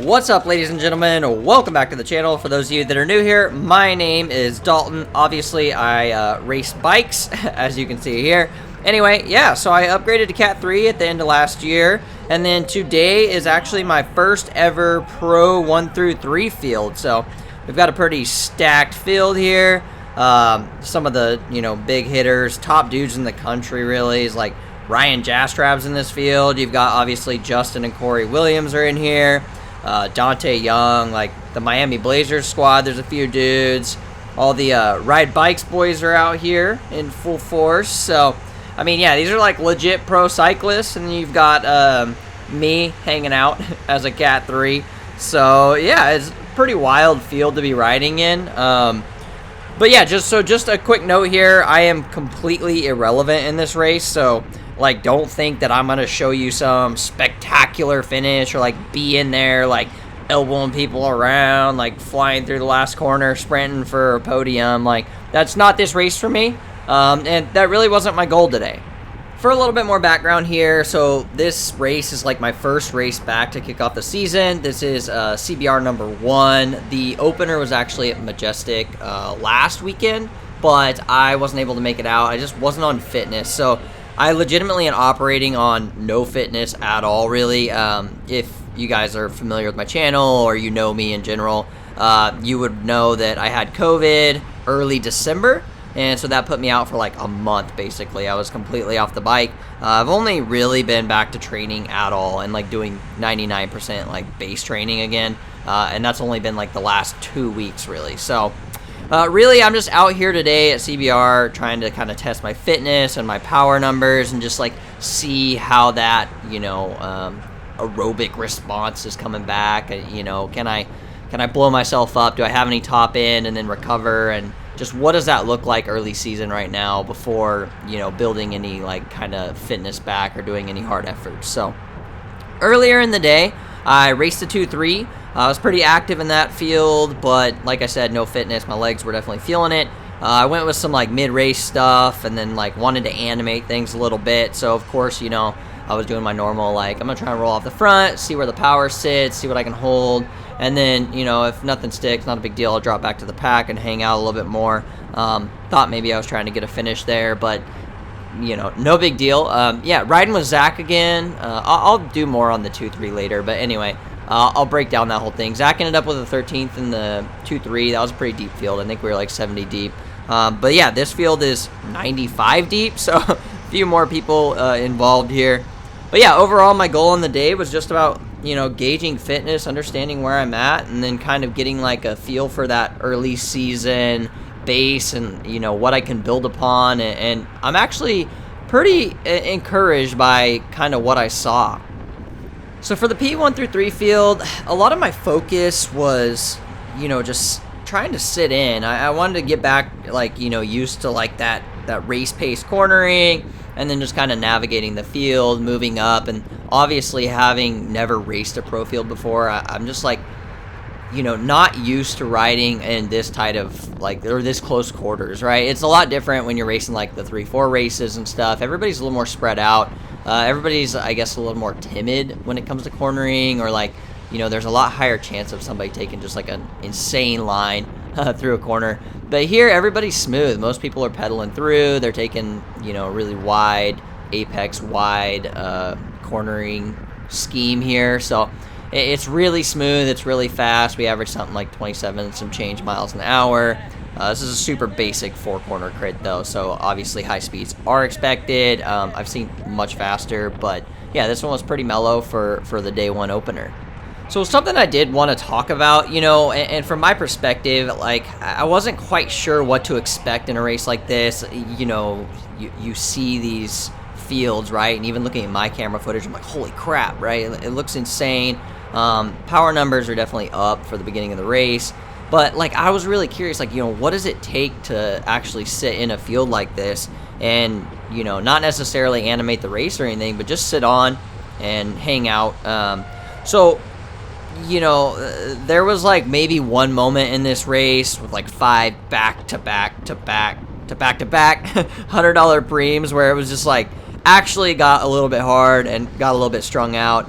What's up, ladies and gentlemen? Welcome back to the channel. For those of you that are new here, my name is Dalton. Obviously, I race bikes, as you can see here. Anyway, yeah, so I upgraded to Cat 3 at the end of last year, and then today is actually my first ever Pro 1 through 3 field. So we've got a pretty stacked field here. Some of the, big hitters, top dudes in the country, really, is like Ryan Jastrab's in this field. You've got, obviously, Justin and Corey Williams are in here. Dante Young, like the Miami Blazers squad, there's a few dudes. All the Ride Bikes boys are out here in full force. So, I mean, yeah, these are like legit pro cyclists. And then you've got me hanging out as a Cat 3. So, yeah, it's a pretty wild field to be riding in. But yeah, just a quick note here. I am completely irrelevant in this race. So, like, don't think that I'm going to show you some spectacular finish or, like, be in there, like, elbowing people around, like, flying through the last corner, sprinting for a podium. Like, that's not this race for me, and that really wasn't my goal today. For a little bit more background here, so this race is, like, my first race back to kick off the season. This is CBR number 1. The opener was actually at Majestic last weekend, but I wasn't able to make it out. I just wasn't on fitness, so I legitimately am operating on no fitness at all, really. If you guys are familiar with my channel or you know me in general, you would know that I had COVID early December, and so that put me out for like a month, basically. I was completely off the bike. I've only really been back to training at all and like doing 99% like base training again, and that's only been like the last 2 weeks, really. So really, I'm just out here today at CBR trying to kind of test my fitness and my power numbers and just like see how that, aerobic response is coming back. Can I blow myself up? Do I have any top end and then recover? And just what does that look like early season right now before, building any like kind of fitness back or doing any hard efforts? So earlier in the day, I raced a 2-3. I was pretty active in that field, but like I said, no fitness. My legs were definitely feeling it. I went with some like mid-race stuff and then like wanted to animate things a little bit. So of course, I was doing my normal, like, I'm going to try and roll off the front, see where the power sits, see what I can hold. And then, if nothing sticks, not a big deal, I'll drop back to the pack and hang out a little bit more. Thought maybe I was trying to get a finish there, but no big deal. Yeah, riding with Zach again. I'll do more on the 2-3 later, but anyway, I'll break down that whole thing. Zach ended up with a 13th in the 2-3. That was a pretty deep field. I think we were like 70 deep. But yeah, this field is 95 deep, so a few more people involved here. But yeah, overall, my goal on the day was just about, gauging fitness, understanding where I'm at, and then kind of getting like a feel for that early season base and, what I can build upon. And I'm actually pretty encouraged by kind of what I saw. So for the P1 through 3 field, a lot of my focus was, just trying to sit in. I wanted to get back, like, used to like that race pace cornering, and then just kind of navigating the field, moving up, and obviously having never raced a pro field before, I'm just like, not used to riding in this tight of like, or this close quarters, right? It's a lot different when you're racing like the 3-4 races and stuff. Everybody's a little more spread out. Everybody's, I guess, a little more timid when it comes to cornering, or like, there's a lot higher chance of somebody taking just like an insane line through a corner. But here, everybody's smooth. Most people are pedaling through. They're taking, really wide, apex wide cornering scheme here. So it's really smooth. It's really fast. We average something like 27 and some change miles an hour. This is a super basic 4-corner crit, though, so obviously high speeds are expected. I've seen much faster, but yeah, this one was pretty mellow for the day 1 opener. So something I did want to talk about, and from my perspective, like, I wasn't quite sure what to expect in a race like this. You see these fields, right? And even looking at my camera footage, I'm like, holy crap, right? It looks insane. Power numbers are definitely up for the beginning of the race. But, like, I was really curious, like, what does it take to actually sit in a field like this and, not necessarily animate the race or anything, but just sit on and hang out. So, there was, like, maybe one moment in this race with, like, 5 back-to-back $100 preems where it was just, like, actually got a little bit hard and got a little bit strung out.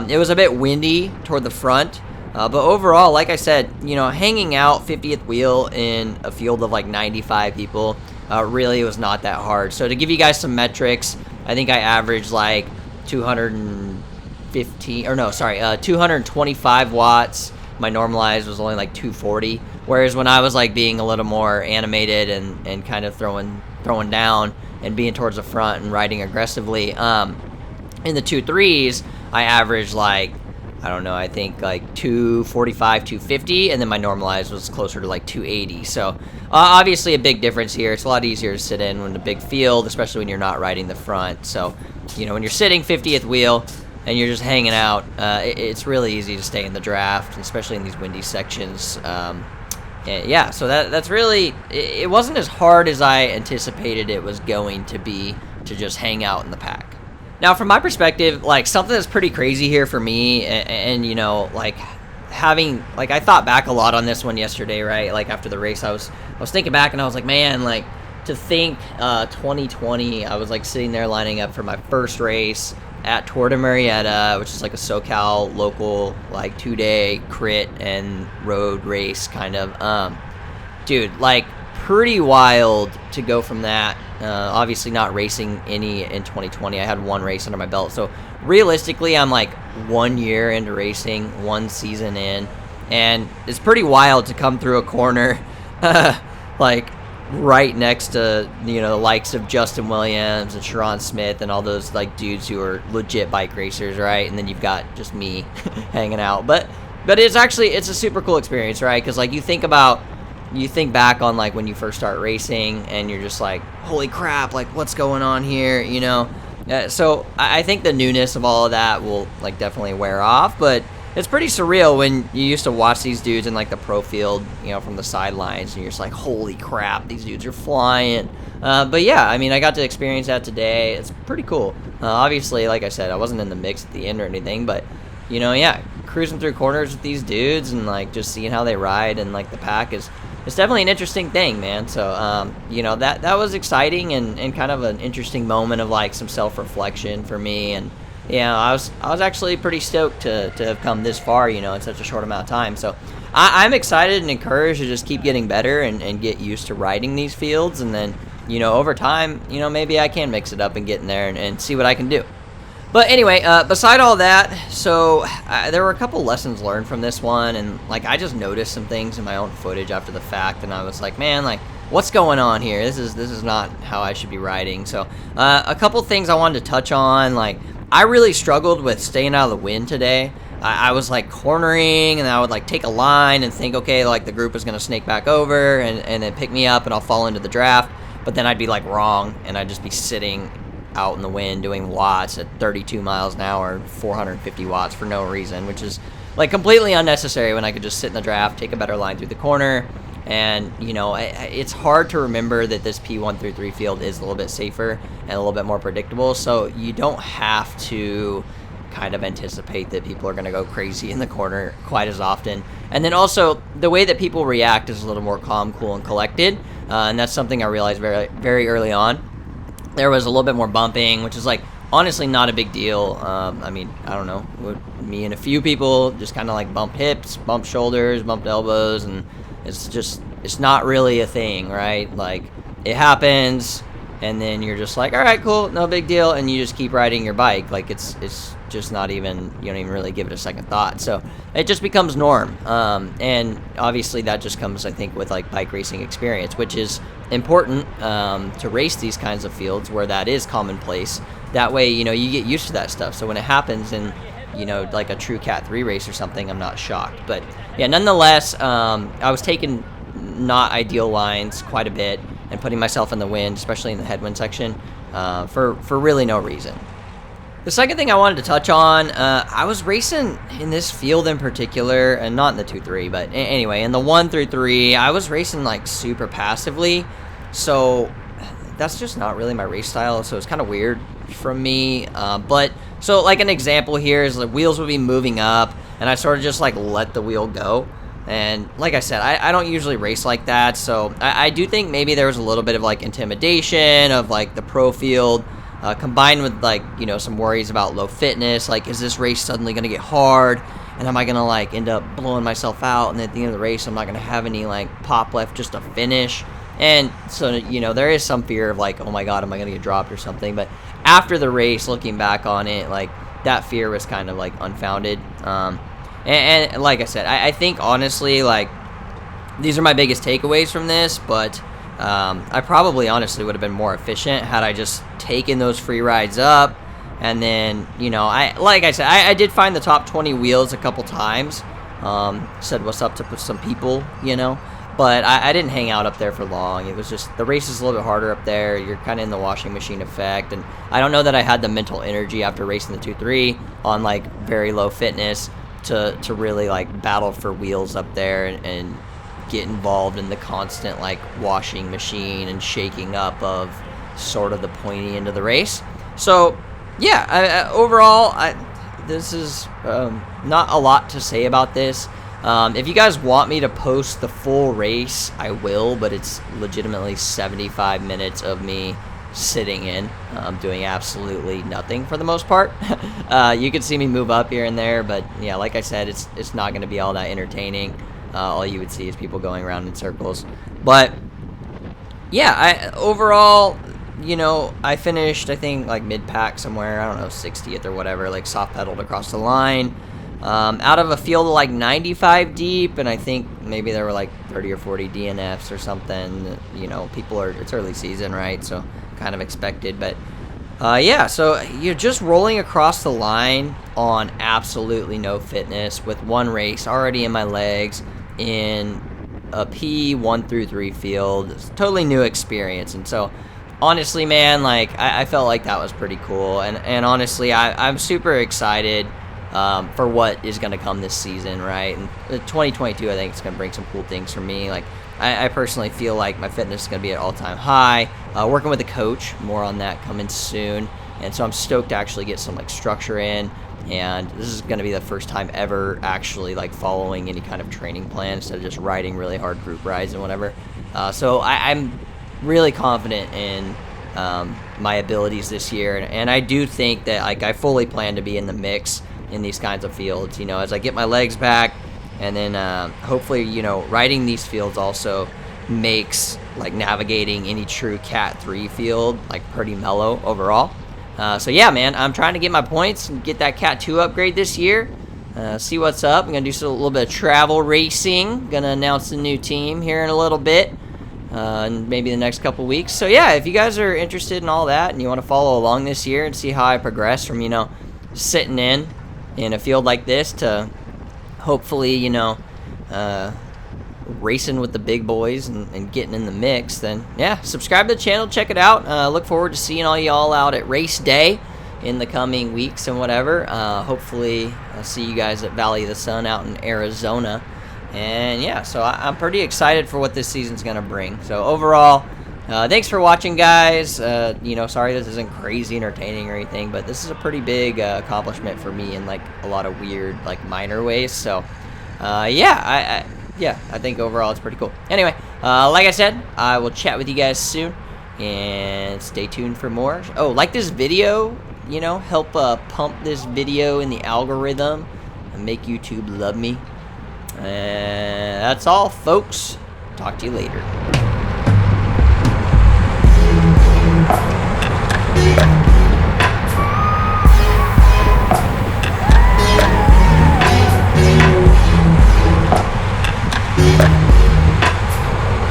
It was a bit windy toward the front. But overall, like I said, hanging out 50th wheel in a field of like 95 people really was not that hard. So to give you guys some metrics, I think I averaged like 225 watts. My normalized was only like 240. Whereas when I was like being a little more animated and kind of throwing down and being towards the front and riding aggressively, in the 2.3s, I averaged like, I don't know, I think like 245, 250, and then my normalized was closer to like 280. So obviously a big difference here. It's a lot easier to sit in when a big field, especially when you're not riding the front. So, when you're sitting 50th wheel and you're just hanging out, it's really easy to stay in the draft, especially in these windy sections. Yeah, so that's really, it wasn't as hard as I anticipated it was going to be to just hang out in the pack. Now, from my perspective, like, something that's pretty crazy here for me, and like, having, like, I thought back a lot on this one yesterday, right? Like, after the race, I was thinking back, and I was like, man, like, to think 2020, I was, like, sitting there lining up for my first race at Tour de Marietta, which is, like, a SoCal local, like, 2-day crit and road race, kind of. Dude, like, pretty wild to go from that. Obviously not racing any in 2020. I had one race under my belt. So realistically, I'm like 1 year into racing, one season in, and it's pretty wild to come through a corner like right next to, the likes of Justin Williams and Sharon Smith and all those like dudes who are legit bike racers, right? And then you've got just me hanging out. But it's a super cool experience, right? Because like you think back on like when you first start racing and you're just like, holy crap, like what's going on here, so I think the newness of all of that will like definitely wear off, but it's pretty surreal when you used to watch these dudes in like the pro field, from the sidelines, and you're just like, holy crap, these dudes are flying. But yeah, I mean, I got to experience that today. It's pretty cool. Obviously, like I said, I wasn't in the mix at the end or anything, but yeah, cruising through corners with these dudes and like just seeing how they ride and like the pack it's definitely an interesting thing, man. So, that was exciting and kind of an interesting moment of like some self-reflection for me. And, I was actually pretty stoked to have come this far, in such a short amount of time. So I'm excited and encouraged to just keep getting better and get used to riding these fields. And then, over time, maybe I can mix it up and get in there and see what I can do. But anyway, beside all that, so there were a couple lessons learned from this one, and like I just noticed some things in my own footage after the fact, and I was like, man, like what's going on here? This is not how I should be riding. So a couple things I wanted to touch on. Like I really struggled with staying out of the wind today. I was like cornering, and I would like take a line and think, okay, like the group is gonna snake back over and then pick me up, and I'll fall into the draft. But then I'd be like wrong, and I'd just be sitting out in the wind doing watts at 32 miles an hour, 450 watts for no reason, which is like completely unnecessary when I could just sit in the draft, take a better line through the corner. And it's hard to remember that this P1 through 3 field is a little bit safer and a little bit more predictable, so you don't have to kind of anticipate that people are going to go crazy in the corner quite as often. And then also the way that people react is a little more calm, cool, and collected, and that's something I realized very, very early on. There was a little bit more bumping, which is like honestly not a big deal. I mean, I don't know, me and a few people just kind of like bump hips, bump shoulders, bumped elbows, and it's not really a thing, right? Like it happens, and then you're just like, all right, cool, no big deal, and you just keep riding your bike. Like it's just not even, you don't even really give it a second thought. So it just becomes norm. And obviously that just comes, I think, with like bike racing experience, which is important to race these kinds of fields where that is commonplace. That way, you get used to that stuff. So when it happens in, like a true Cat 3 race or something, I'm not shocked. But yeah, nonetheless, I was taking not ideal lines quite a bit and putting myself in the wind, especially in the headwind section, for really no reason. The second thing I wanted to touch on, I was racing in this field in particular, and not in the 2-3, but anyway, in the 1 through 3, I was racing like super passively, so that's just not really my race style, so it's kind of weird from me. But so like an example here is the wheels would be moving up, and I sort of just like let the wheel go. And like I said, I don't usually race like that, so I do think maybe there was a little bit of like intimidation of like the pro field, combined with like, some worries about low fitness, like is this race suddenly going to get hard? and am I gonna like end up blowing myself out, and at the end of the race I'm not gonna have any like pop left just to finish. And so, you know, there is some fear of like, oh my god, am I gonna get dropped or something. But after the race, looking back on it, like that fear was kind of like unfounded. And like I said, I think honestly, like, these are my biggest takeaways from this, but I probably honestly would have been more efficient had I just taken those free rides up. And then, you know, like I said, I did find the top 20 wheels a couple times. Said what's up to some people, you know. But I didn't hang out up there for long. It was just, the race is a little bit harder up there. You're kind of in the washing machine effect. And I don't know that I had the mental energy after racing the 2-3 on, like, very low fitness to really, like, battle for wheels up there and get involved in the constant, like, washing machine and shaking up of sort of the pointy end of the race. So, yeah, overall, this is not a lot to say about this. If you guys want me to post the full race, I will, but it's legitimately 75 minutes of me sitting in, doing absolutely nothing for the most part. You can see me move up here and there, but yeah, like I said, it's not going to be all that entertaining. All you would see is people going around in circles. But yeah, overall, you know, I finished, I think, like mid-pack somewhere, I don't know, 60th or whatever, like soft pedaled across the line. Out of a field of like 95 deep, and I think maybe there were like 30 or 40 DNFs or something. You know, it's early season, right? So kind of expected. But yeah, so you're just rolling across the line on absolutely no fitness with one race already in my legs in a P1 through 3 field. It's a totally new experience. And so honestly, man, like I felt like that was pretty cool. And honestly, I'm super excited for what is going to come this season, right? And 2022, I think it's going to bring some cool things for me. Like, I personally feel like my fitness is going to be at all-time high. Working with a coach, more on that coming soon. And so I'm stoked to actually get some, like, structure in. And this is going to be the first time ever actually, like, following any kind of training plan instead of just riding really hard group rides and whatever. So I'm really confident in my abilities this year. And I do think that, like, I fully plan to be in the mix in these kinds of fields, you know, as I get my legs back. And then hopefully, you know, riding these fields also makes like navigating any true Cat 3 field like pretty mellow overall. So yeah, man, I'm trying to get my points and get that Cat 2 upgrade this year. See what's up. I'm gonna do a little bit of travel racing. Gonna announce the new team here in a little bit, and maybe the next couple weeks. So yeah, if you guys are interested in all that and you want to follow along this year and see how I progress from, you know, sitting in a field like this to hopefully, you know, racing with the big boys and getting in the mix, then yeah, subscribe to the channel, check it out. Look forward to seeing all y'all out at race day in the coming weeks and whatever. Hopefully I'll see you guys at Valley of the Sun out in Arizona. And yeah, so I'm pretty excited for what this season's gonna bring. So overall, thanks for watching, guys. You know, sorry this isn't crazy entertaining or anything, but this is a pretty big accomplishment for me in like a lot of weird, like minor ways. So, yeah, I think overall it's pretty cool. Anyway, like I said, I will chat with you guys soon, and stay tuned for more. Oh, like this video, you know, help pump this video in the algorithm and make YouTube love me. And that's all, folks. Talk to you later.